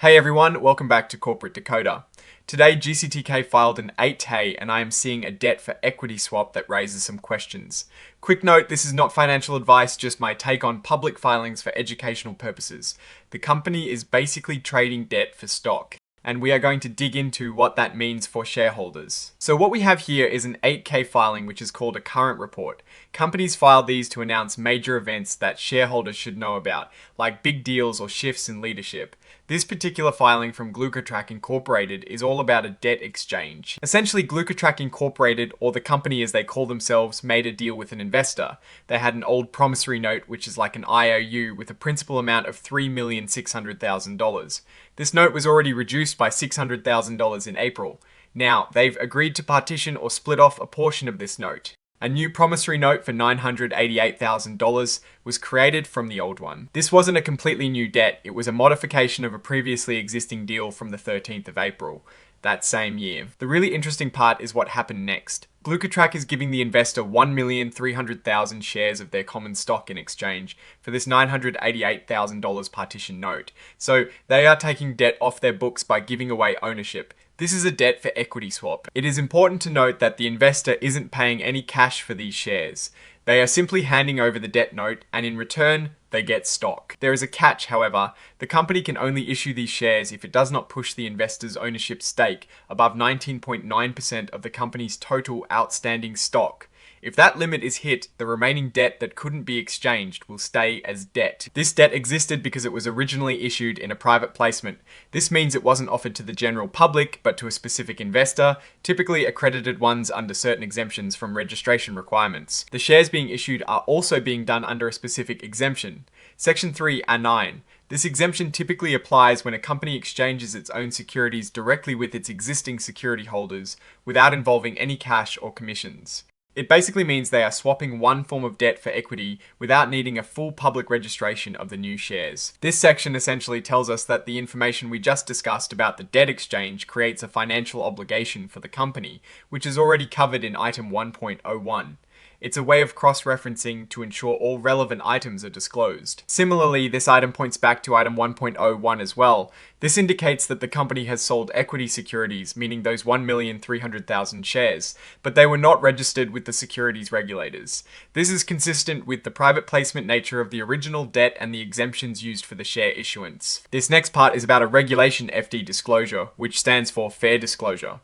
Hey everyone, welcome back to Corporate Decoder. Today, G.C.T.K filed an 8K and I am seeing a debt for equity swap that raises some questions. Quick note, this is not financial advice, just my take on public filings for educational purposes. The company is basically trading debt for stock, and we are going to dig into what that means for shareholders. So what we have here is an 8K filing, which is called a current report. Companies file these to announce major events that shareholders should know about, like big deals or shifts in leadership. This particular filing from Glucotrack Incorporated is all about a debt exchange. Essentially, Glucotrack Incorporated, or the company as they call themselves, made a deal with an investor. They had an old promissory note, which is like an IOU, with a principal amount of $3,600,000. This note was already reduced by $600,000 in April. Now, they've agreed to partition or split off a portion of this note. A new promissory note for $988,000 was created from the old one. This wasn't a completely new debt, it was a modification of a previously existing deal from the 13th of April, that same year. The really interesting part is what happened next. Glucotrack is giving the investor 1,300,000 shares of their common stock in exchange for this $988,000 partition note. So they are taking debt off their books by giving away ownership. This is a debt for equity swap. It is important to note that the investor isn't paying any cash for these shares. They are simply handing over the debt note, and in return, they get stock. There is a catch, however. The company can only issue these shares if it does not push the investor's ownership stake above 19.9% of the company's total outstanding stock. If that limit is hit, the remaining debt that couldn't be exchanged will stay as debt. This debt existed because it was originally issued in a private placement. This means it wasn't offered to the general public, but to a specific investor, typically accredited ones under certain exemptions from registration requirements. The shares being issued are also being done under a specific exemption. Section 3A9. This exemption typically applies when a company exchanges its own securities directly with its existing security holders without involving any cash or commissions. It basically means they are swapping one form of debt for equity without needing a full public registration of the new shares. This section essentially tells us that the information we just discussed about the debt exchange creates a financial obligation for the company, which is already covered in item 1.01. It's a way of cross-referencing to ensure all relevant items are disclosed. Similarly, this item points back to item 1.01 as well. This indicates that the company has sold equity securities, meaning those 1,300,000 shares, but they were not registered with the securities regulators. This is consistent with the private placement nature of the original debt and the exemptions used for the share issuance. This next part is about a regulation FD disclosure, which stands for fair disclosure.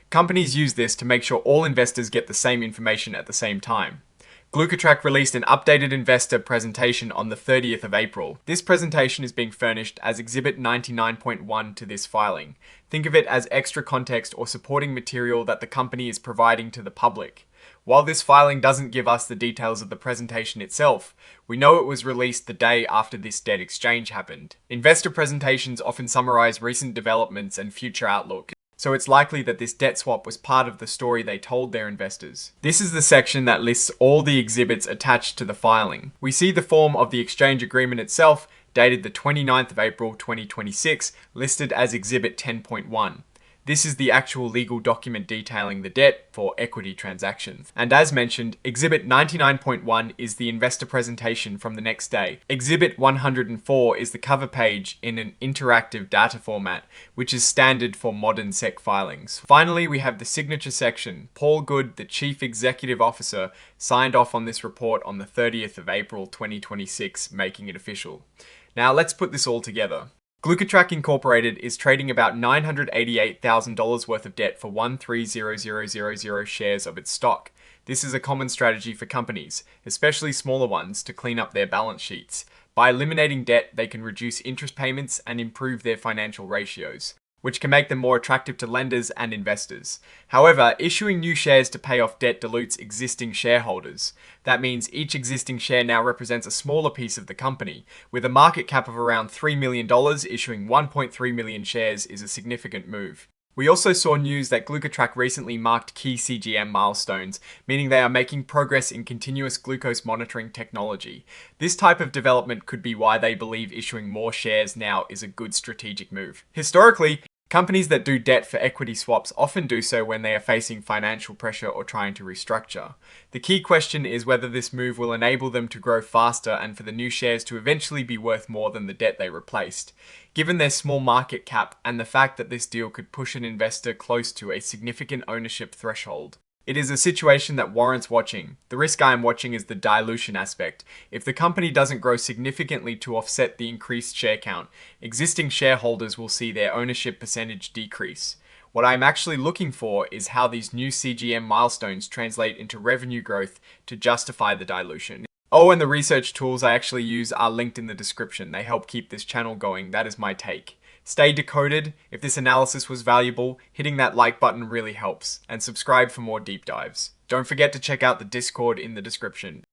Companies use this to make sure all investors get the same information at the same time. Glucotrack released an updated investor presentation on the 30th of April. This presentation is being furnished as Exhibit 99.1 to this filing. Think of it as extra context or supporting material that the company is providing to the public. While this filing doesn't give us the details of the presentation itself, we know it was released the day after this debt exchange happened. Investor presentations often summarize recent developments and future outlook, so it's likely that this debt swap was part of the story they told their investors. This is the section that lists all the exhibits attached to the filing. We see the form of the exchange agreement itself, dated the 29th of April 2026, listed as Exhibit 10.1. This is the actual legal document detailing the debt for equity transactions. And as mentioned, Exhibit 99.1 is the investor presentation from the next day. Exhibit 104 is the cover page in an interactive data format, which is standard for modern SEC filings. Finally, we have the signature section. Paul Good, the Chief Executive Officer, signed off on this report on the 30th of April 2026, making it official. Now let's put this all together. Glucotrack Incorporated is trading about $988,000 worth of debt for 130000 shares of its stock. This is a common strategy for companies, especially smaller ones, to clean up their balance sheets. By eliminating debt, they can reduce interest payments and improve their financial ratios, which can make them more attractive to lenders and investors. However, issuing new shares to pay off debt dilutes existing shareholders. That means each existing share now represents a smaller piece of the company. With a market cap of around $3 million, issuing 1.3 million shares is a significant move. We also saw news that Glucotrack recently marked key CGM milestones, meaning they are making progress in continuous glucose monitoring technology. This type of development could be why they believe issuing more shares now is a good strategic move. Historically, Companies that do debt for equity swaps often do so when they are facing financial pressure or trying to restructure. The key question is whether this move will enable them to grow faster and for the new shares to eventually be worth more than the debt they replaced. Given their small market cap and the fact that this deal could push an investor close to a significant ownership threshold, it is a situation that warrants watching. The risk I am watching is the dilution aspect. If the company doesn't grow significantly to offset the increased share count, existing shareholders will see their ownership percentage decrease. What I'm actually looking for is how these new CGM milestones translate into revenue growth to justify the dilution. Oh, and the research tools I actually use are linked in the description. They help keep this channel going. That is my take. Stay decoded. If this analysis was valuable, hitting that like button really helps, and subscribe for more deep dives. Don't forget to check out the Discord in the description.